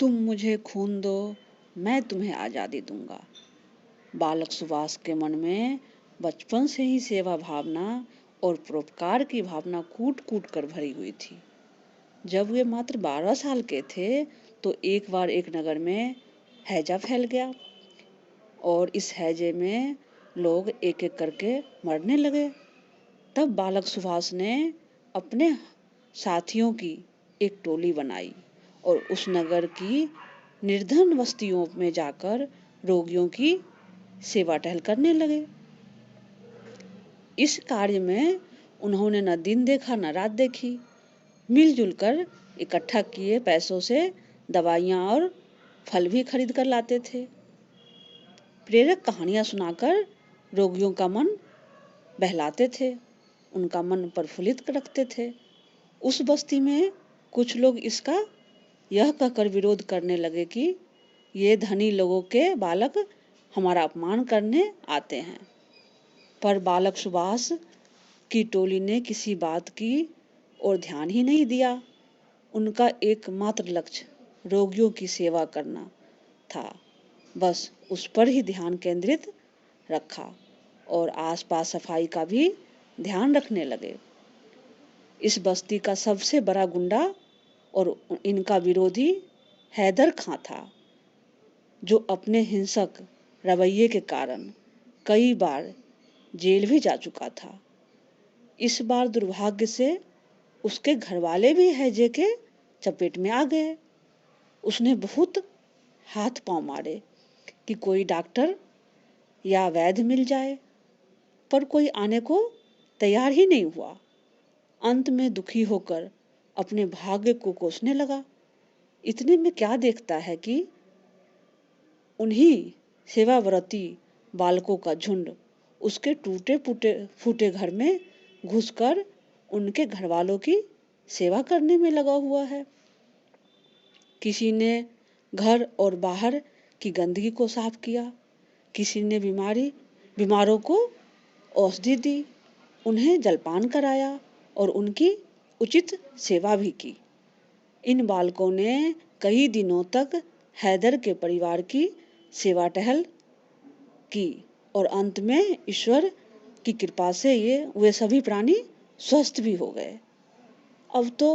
तुम मुझे खून दो, मैं तुम्हें आज़ादी दूंगा। बालक सुभाष के मन में बचपन से ही सेवा भावना और परोपकार की भावना कूट कूट कर भरी हुई थी। जब वे मात्र 12 साल के थे तो एक बार एक नगर में हैजा फैल गया और इस हैजे में लोग एक एक करके मरने लगे। तब बालक सुभाष ने अपने साथियों की एक टोली बनाई और उस नगर की निर्धन बस्तियों में जाकर रोगियों की सेवा टहल करने लगे। इस कार्य में उन्होंने न दिन देखा न रात देखी। मिलजुल कर इकट्ठा किए पैसों से दवाइयाँ और फल भी खरीद कर लाते थे। प्रेरक कहानियाँ सुनाकर रोगियों का मन बहलाते थे, उनका मन प्रफुल्लित रखते थे। उस बस्ती में कुछ लोग इसका यह कहकर विरोध करने लगे कि ये धनी लोगों के बालक हमारा अपमान करने आते हैं। पर बालक सुभाष की टोली ने किसी बात की और ध्यान ही नहीं दिया। उनका एकमात्र लक्ष्य रोगियों की सेवा करना था। बस उस पर ही ध्यान केंद्रित रखा और आसपास सफाई का भी ध्यान रखने लगे। इस बस्ती का सबसे बड़ा गुंडा और इनका विरोधी हैदर खां था, जो अपने हिंसक रवैये के कारण कई बार जेल भी जा चुका था। इस बार दुर्भाग्य से उसके घरवाले भी हैजे के चपेट में आ गए। उसने बहुत हाथ पांव मारे कि कोई डॉक्टर या वैद्य मिल जाए, पर कोई आने को तैयार ही नहीं हुआ। अंत में दुखी होकर अपने भाग्य को कोसने लगा। इतने में क्या देखता है कि उन्हीं सेवाव्रती बालकों का झुंड उसके टूटे फूटे घर में घुसकर उनके घरवालों की सेवा करने में लगा हुआ है। किसी ने घर और बाहर की गंदगी को साफ किया, किसी ने बीमारों को औषधि दी, उन्हें जलपान कराया और उनकी उचित सेवा भी की। इन बालकों ने कई दिनों तक हैदर के परिवार की सेवा टहल की और अंत में ईश्वर की कृपा से वे सभी प्राणी स्वस्थ भी हो गए। अब तो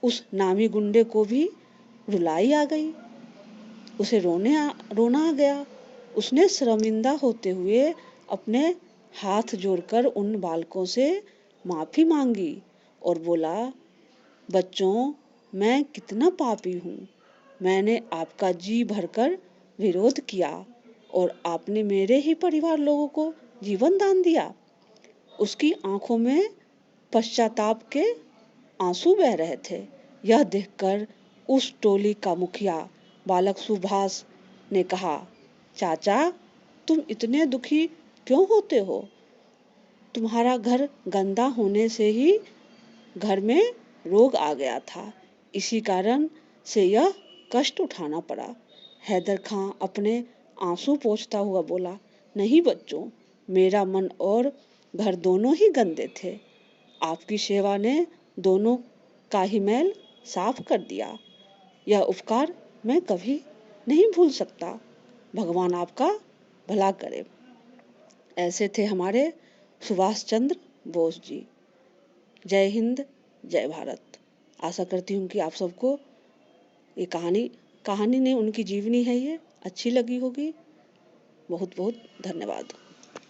उस नामी गुंडे को भी रुलाई आ गई, उसे रोना आ गया। उसने शर्मिंदा होते हुए अपने हाथ जोड़कर उन बालकों से माफी मांगी और बोला, बच्चों, मैं कितना पापी हूँ। मैंने आपका जी भरकर विरोध किया और आपने मेरे ही परिवार लोगों को जीवन दान दिया। उसकी आंखों में पश्चाताप के आंसू बह रहे थे। यह देखकर उस टोली का मुखिया बालक सुभाष ने कहा, चाचा, तुम इतने दुखी क्यों होते हो? तुम्हारा घर गंदा होने से ही घर में रोग आ गया था, इसी कारण से यह कष्ट उठाना पड़ा। हैदर खां अपने आंसू पोंछता हुआ बोला, नहीं बच्चों, मेरा मन और घर दोनों ही गंदे थे। आपकी सेवा ने दोनों का ही मैल साफ कर दिया। यह उपकार मैं कभी नहीं भूल सकता। भगवान आपका भला करे। ऐसे थे हमारे सुभाष चंद्र बोस जी। जय हिंद, जय भारत। आशा करती हूँ कि आप सबको ये कहानी नहीं, उनकी जीवनी है, ये अच्छी लगी होगी। बहुत बहुत धन्यवाद।